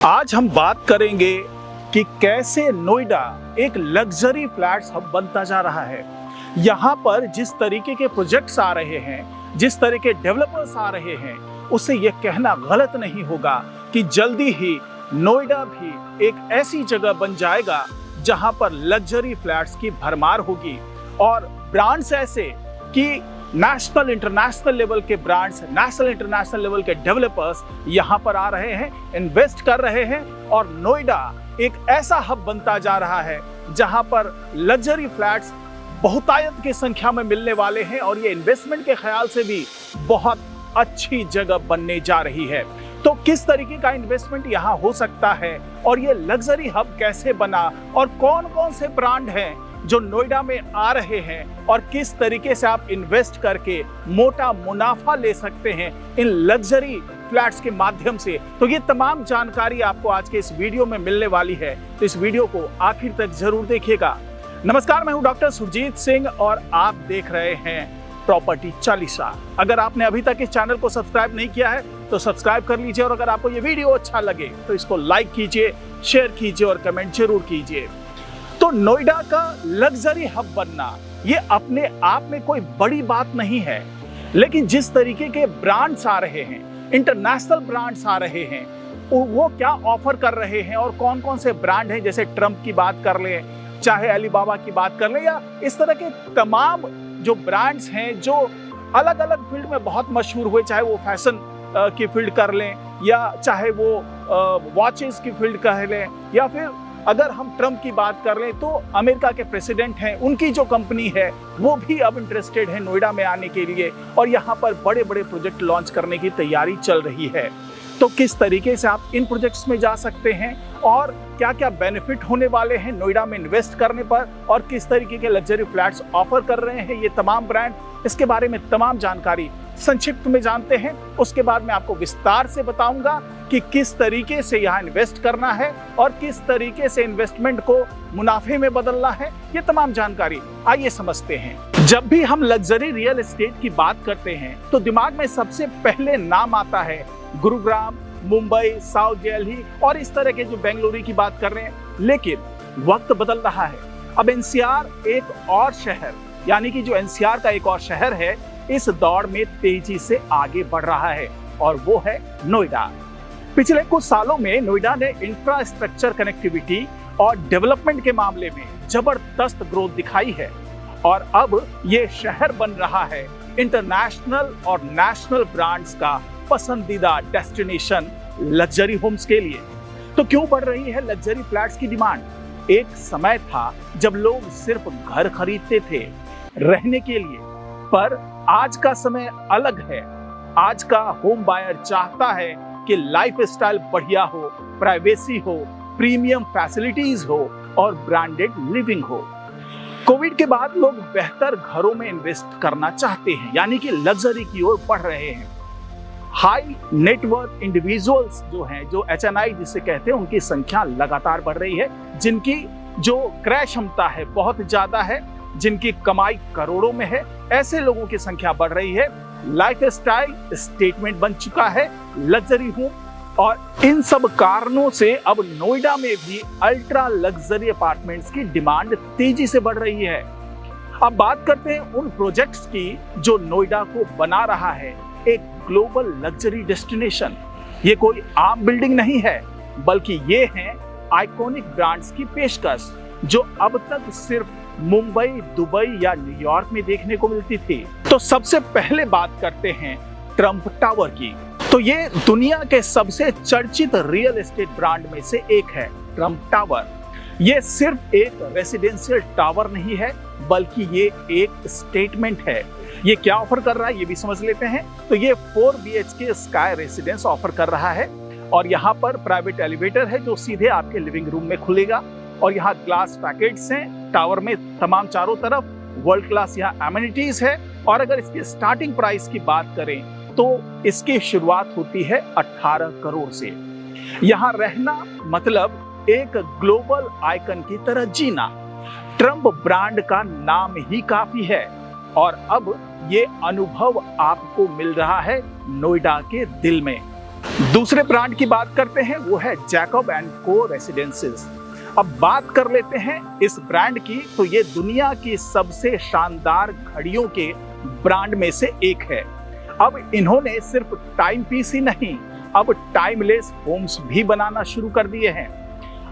आज हम बात करेंगे कि कैसे नोएडा एक लग्जरी फ्लैट्स हब बनता जा रहा है। यहाँ पर जिस तरीके के प्रोजेक्ट्स आ रहे हैं, जिस तरह के डेवलपर्स आ रहे हैं, उससे यह कहना गलत नहीं होगा कि जल्दी ही नोएडा भी एक ऐसी जगह बन जाएगा जहाँ पर लग्जरी फ्लैट्स की भरमार होगी और ब्रांड्स ऐसे कि नेशनल इंटरनेशनल लेवल के ब्रांड्स, नेशनल इंटरनेशनल लेवल के डेवलपर्स यहाँ पर आ रहे हैं, इन्वेस्ट कर रहे हैं और नोएडा एक ऐसा हब बनता जा रहा है जहाँ पर लग्जरी फ्लैट्स बहुतायत की संख्या में मिलने वाले हैं और ये इन्वेस्टमेंट के ख्याल से भी बहुत अच्छी जगह बनने जा रही है। तो किस तरीके का इन्वेस्टमेंट यहाँ हो सकता है और ये लग्जरी हब कैसे बना और कौन कौन से ब्रांड हैं जो नोएडा में आ रहे हैं और किस तरीके से आप इन्वेस्ट करके मोटा मुनाफा ले सकते हैं इन लग्जरी फ्लैट्स के माध्यम से, तो ये तमाम जानकारी आपको आज के इस वीडियो में मिलने वाली है। तो इस वीडियो को आखिर तक जरूर देखिएगा। नमस्कार, मैं हूं डॉक्टर सुरजीत सिंह और आप देख रहे हैं प्रॉपर्टी चालीसा। अगर आपने अभी तक इस चैनल को सब्सक्राइब नहीं किया है तो सब्सक्राइब कर लीजिए और अगर आपको ये वीडियो अच्छा लगे तो इसको लाइक कीजिए, शेयर कीजिए और कमेंट जरूर कीजिए। तो नोएडा का लग्जरी हब बनना ये अपने आप में कोई बड़ी बात नहीं है, लेकिन जिस तरीके के ब्रांड्स आ रहे हैं, इंटरनेशनल ब्रांड्स आ रहे हैं, वो क्या ऑफर कर रहे हैं और कौन कौन से ब्रांड हैं, जैसे ट्रम्प की बात कर लें, चाहे अलीबाबा की बात कर लें या इस तरह के तमाम जो ब्रांड्स हैं जो अलग अलग फील्ड में बहुत मशहूर हुए, चाहे वो फैशन की फील्ड कर लें या चाहे वो वॉचेस की फील्ड कर लें या फिर अगर हम ट्रम्प की बात कर लें तो अमेरिका के प्रेसिडेंट हैं, उनकी जो कंपनी है वो भी अब इंटरेस्टेड है नोएडा में आने के लिए और यहाँ पर बड़े बड़े प्रोजेक्ट लॉन्च करने की तैयारी चल रही है। तो किस तरीके से आप इन प्रोजेक्ट्स में जा सकते हैं और क्या क्या बेनिफिट होने वाले हैं नोएडा में इन्वेस्ट करने पर और किस तरीके के लग्जरी फ्लैट्स ऑफर कर रहे हैं ये तमाम ब्रांड, इसके बारे में तमाम जानकारी संक्षिप्त में जानते हैं। उसके बाद मैं आपको विस्तार से बताऊंगा कि किस तरीके से यहाँ इन्वेस्ट करना है और किस तरीके से इन्वेस्टमेंट को मुनाफे में बदलना है, ये तमाम जानकारी आइए समझते हैं। जब भी हम लग्जरी रियल एस्टेट की बात करते हैं तो दिमाग में सबसे पहले नाम आता है गुरुग्राम, मुंबई, साउथ दिल्ली और इस तरह के जो बेंगलुरु की बात कर रहे हैं, लेकिन वक्त बदल रहा है। अब एनसीआर एक और शहर, यानी कि जो एनसीआर का एक और शहर है, इस दौड़ में तेजी से आगे बढ़ रहा है और वो है नोएडा। पिछले कुछ सालों में नोएडा ने इंफ्रास्ट्रक्चर, कनेक्टिविटी और डेवलपमेंट के मामले में जबरदस्त ग्रोथ दिखाई है और अब ये शहर बन रहा है इंटरनेशनल और नेशनल ब्रांड्स का पसंदीदा डेस्टिनेशन लग्जरी होम्स के लिए। तो क्यों बढ़ रही है लग्जरी फ्लैट्स की डिमांड? एक समय था जब लोग सिर्फ घर खरीदते थे रहने के लिए, पर आज का समय अलग है। आज का होम बायर चाहता है कि लाइफस्टाइल बढ़िया हो, प्राइवेसी हो, प्रीमियम फैसिलिटीज हो और ब्रांडेड लिविंग हो। कोविड के बाद लोग बेहतर घरों में इन्वेस्ट करना चाहते हैं, यानी कि लग्जरी की ओर बढ़ रहे हैं। हाई नेटवर्थ इंडिविजुअल्स जो हैं, जो HNI जिसे कहते हैं, उनकी संख्या लगातार बढ़ रही है, जिनकी जो क्रय क्षमता है बहुत ज्यादा है, जिनकी कमाई करोड़ों में है, ऐसे लोगों की संख्या बढ़ रही है। लाइफस्टाइल स्टेटमेंट बन चुका है लग्जरी होम और इन सब कारणों से अब नोएडा में भी अल्ट्रा लग्जरी अपार्टमेंट्स की डिमांड तेजी से बढ़ रही है। अब बात करते हैं उन प्रोजेक्ट्स की जो नोएडा को बना रहा है एक ग्लोबल लग्जरी डेस्टिनेशन। ये कोई आम बिल्डिंग नहीं है, बल्कि ये हैं आइकॉनिक ब्रांड्स की पेशकश जो अब तक सिर्फ मुंबई, दुबई या न्यूयॉर्क में देखने को मिलती थी। तो सबसे पहले बात करते हैं ट्रम्प टावर की। तो ये दुनिया के सबसे चर्चित रियल एस्टेट ब्रांड में से एक है ट्रम्प टावर। ये सिर्फ एक रेसिडेंशियल टावर नहीं है, बल्कि ये एक स्टेटमेंट है। ये क्या ऑफर कर रहा है ये भी समझ लेते हैं। तो ये 4 BHK स्काई रेसिडेंस ऑफर कर रहा है और यहाँ पर प्राइवेट एलिवेटर है जो सीधे आपके लिविंग रूम में खुलेगा और यहाँ ग्लास पैकेट्स हैं टावर में तमाम चारों तरफ, वर्ल्ड क्लास यहाँ एमिनिटीज है और अगर इसकी स्टार्टिंग प्राइस की बात करें तो इसकी शुरुआत होती है 18 करोड़ से। यहाँ रहना मतलब एक ग्लोबल आइकन की तरह जीना। ट्रम्प ब्रांड का नाम ही काफी है और अब ये अनुभव आपको मिल रहा है नोएडा के दिल में। दूसरे ब्रांड की बात करते हैं, वो है जैकब एंड को रेसिडेंसेज। अब बात कर लेते हैं इस ब्रांड की, तो ये दुनिया की सबसे शानदार घड़ियों के ब्रांड में से एक है। अब इन्होंने सिर्फ टाइम पीस ही नहीं, अब टाइमलेस होम्स भी बनाना शुरू कर दिए हैं।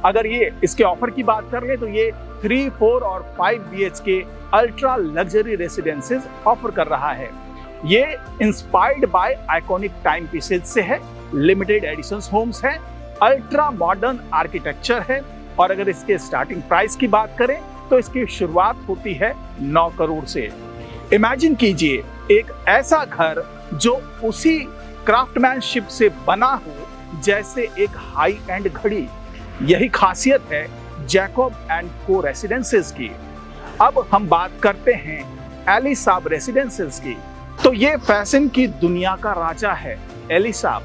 अगर ये इसके ऑफर की बात कर ले तो ये 3, 4 और 5 BHK अल्ट्रा लग्जरी रेसिडेंसेज ऑफर कर रहा है। ये inspired by iconic time pieces से है, लिमिटेड एडिशंस होम्स है, अल्ट्रा मॉडर्न आर्किटेक्चर है, और अगर इसके स्टार्टिंग प्राइस की बात करें तो इसकी शुरुआत होती है 9 करोड़ से। इमेजिन कीजिए एक ऐसा घर जो उसी क्राफ्टमैनशिप से बना हो जैसे एक हाई एंड घड़ी। यही खासियत है जैकब एंड को रेसिडेंसेज की। अब हम बात करते हैं एलिसाब रेसिडेंसेज की। तो ये फैशन की दुनिया का राजा है एलिसाब,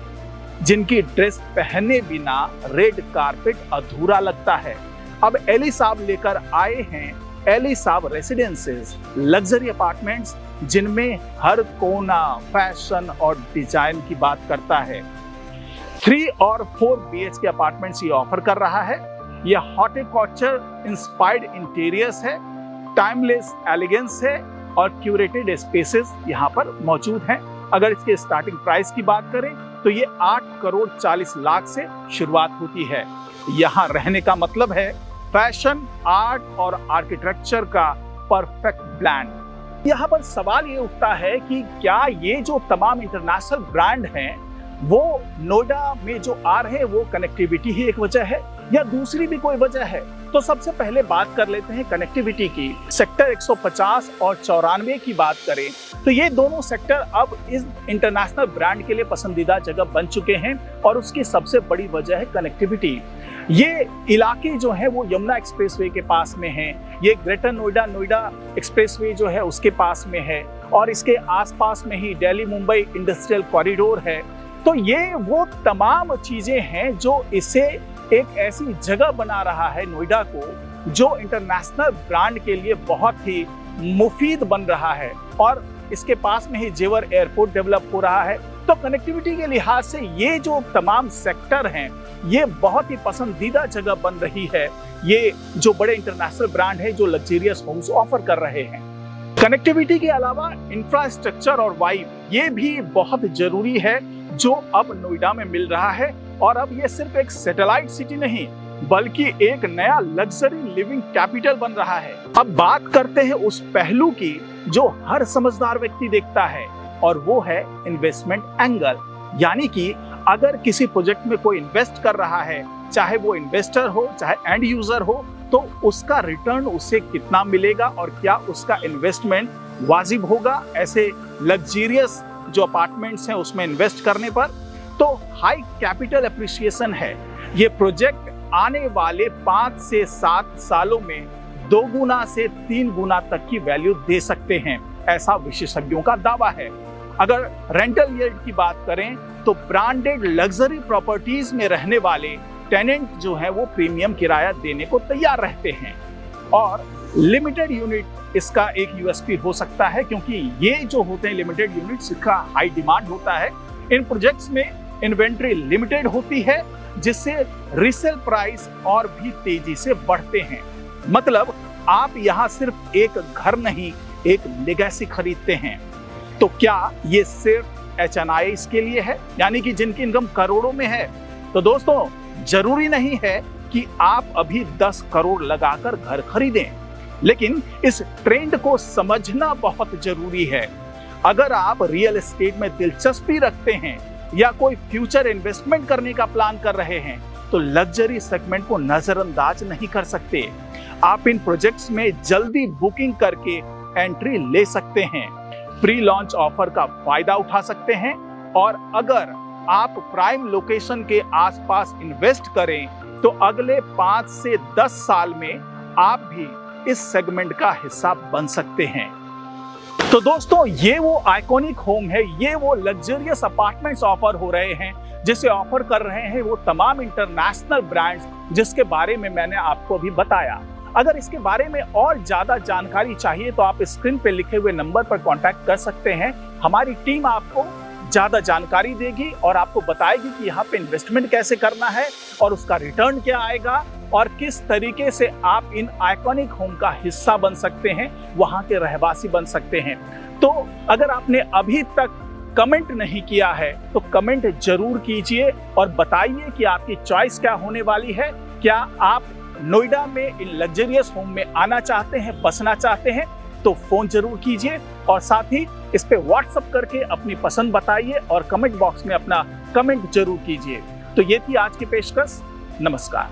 जिनकी ड्रेस पहने बिना रेड कारपेट अधूरा लगता है। अब एलिसाब लेकर आए हैं एलिसाब रेसिडेंसेज, लग्जरी अपार्टमेंट्स जिनमें हर कोना फैशन और डिजाइन की बात करता है। 3 और 4 BHK अपार्टमेंट्स ये ऑफर कर रहा है। यह हॉर्टिकल्चर इंस्पायर्ड इंटीरियर्स है, टाइमलेस एलिगेंस है और क्यूरेटेड स्पेसेस यहाँ पर मौजूद हैं। अगर इसके स्टार्टिंग प्राइस की बात करें तो ये 8 करोड़ 40 लाख से शुरुआत होती है। यहाँ रहने का मतलब है फैशन, आर्ट और आर्किटेक्चर का परफेक्ट ब्लेंड। यहाँ पर सवाल ये उठता है कि क्या ये जो तमाम इंटरनेशनल ब्रांड हैं वो नोएडा में जो आ रहे हैं वो कनेक्टिविटी ही एक वजह है या दूसरी भी कोई वजह है? तो सबसे पहले बात कर लेते हैं कनेक्टिविटी की। सेक्टर 150 और 94 की बात करें तो ये दोनों सेक्टर अब इस इंटरनेशनल ब्रांड के लिए पसंदीदा जगह बन चुके हैं और उसकी सबसे बड़ी वजह है कनेक्टिविटी। ये इलाके जो है वो यमुना एक्सप्रेसवे के पास में है, ये ग्रेटर नोएडा एक्सप्रेसवे जो है उसके पास में है और इसके आसपास में ही दिल्ली मुंबई इंडस्ट्रियल कॉरिडोर है। तो ये वो तमाम चीजें हैं जो इसे एक ऐसी जगह बना रहा है नोएडा को जो इंटरनेशनल ब्रांड के लिए बहुत ही मुफीद बन रहा है और इसके पास में ही जेवर एयरपोर्ट डेवलप हो रहा है। तो कनेक्टिविटी के लिहाज से ये जो तमाम सेक्टर हैं ये बहुत ही पसंदीदा जगह बन रही है। ये जो बड़े इंटरनेशनल ब्रांड है जो लग्जरियस होम्स ऑफर कर रहे हैं। कनेक्टिविटी के अलावा इंफ्रास्ट्रक्चर और वाइब ये भी बहुत जरूरी है जो अब नोएडा में मिल रहा है। और अब ये सिर्फ एक सैटेलाइट सिटी नहीं बल्कि एक नया लग्जरी लिविंग कैपिटल बन रहा है। अब बात करते हैं उस पहलू की जो हर समझदार व्यक्ति देखता है और वो है इन्वेस्टमेंट एंगल। यानी कि अगर किसी प्रोजेक्ट में कोई इन्वेस्ट कर रहा है, चाहे वो इन्वेस्टर हो चाहे एंड यूजर हो, तो उसका रिटर्न उसे कितना मिलेगा और क्या उसका इन्वेस्टमेंट वाजिब होगा ऐसे लग्जरियस जो अपार्टमेंट्स हैं उसमें इन्वेस्ट करने पर। तो हाई कैपिटल एप्रिसिएशन है। ये प्रोजेक्ट आने वाले 5 से 7 सालों में 2 गुना से 3 गुना तक की वैल्यू दे सकते हैं, ऐसा विशेषज्ञों का दावा है। अगर रेंटल यील्ड की बात करें तो ब्रांडेड लग्जरी प्रॉपर्टीज में रहने वाले टेनेंट जो है वो प्रीमियम किराया देने को तैयार रहते हैं और लिमिटेड यूनिट इसका एक यूएसपी हो सकता है क्योंकि ये जो होते हैं लिमिटेड यूनिट्स इसका हाई डिमांड होता है। इन प्रोजेक्ट्स में इन्वेंट्री लिमिटेड होती है जिससे रीसेल प्राइस और भी तेजी से बढ़ते हैं। मतलब आप यहाँ सिर्फ एक घर नहीं एक लेगेसी खरीदते हैं। तो क्या ये सिर्फ HNIs के लिए है, यानी कि जिनकी इनकम करोड़ों में है? तो दोस्तों जरूरी नहीं है कि आप अभी 10 करोड़ लगाकर घर खरीदें, लेकिन इस ट्रेंड को समझना बहुत जरूरी है। अगर आप रियल एस्टेट में दिलचस्पी रखते हैं या कोई फ्यूचर इन्वेस्टमेंट करने का प्लान कर रहे हैं तो लग्जरी सेगमेंट को नजरअंदाज नहीं कर सकते। आप इन प्रोजेक्ट्स में जल्दी बुकिंग करके एंट्री ले सकते हैं, प्री लॉन्च ऑफर का फायदा उठा सकते हैं और अगर आप प्राइम लोकेशन के आसपास इन्वेस्ट करें तो अगले 5 से 10 साल में आप भी इस सेगमेंट का हिस्सा बन सकते हैं। तो दोस्तों ये वो आइकॉनिक होम है, ये वो लग्जरियस अपार्टमेंट्स ऑफर हो रहे हैं जिसे ऑफर कर रहे हैं वो तमाम इंटरनेशनल ब्रांड्स जिसके बारे में मैंने आपको अभी बताया। अगर इसके बारे में और ज्यादा जानकारी चाहिए तो आप स्क्रीन पे लिखे हुए नंबर पर कांटेक्ट कर सकते हैं। हमारी टीम आपको ज्यादा जानकारी देगी और आपको बताएगी कि यहाँ पे इन्वेस्टमेंट कैसे करना है और उसका रिटर्न क्या आएगा और किस तरीके से आप इन आइकॉनिक होम का हिस्सा बन सकते हैं, वहां के रहवासी बन सकते हैं। तो अगर आपने अभी तक कमेंट नहीं किया है तो कमेंट जरूर कीजिए और बताइए कि आपकी चॉइस क्या होने वाली है। क्या आप नोएडा में इन लग्जरियस होम में आना चाहते हैं, बसना चाहते हैं? तो फोन जरूर कीजिए और साथ ही इस पे व्हाट्सएप करके अपनी पसंद बताइए और कमेंट बॉक्स में अपना कमेंट जरूर कीजिए। तो ये थी आज की पेशकश। नमस्कार।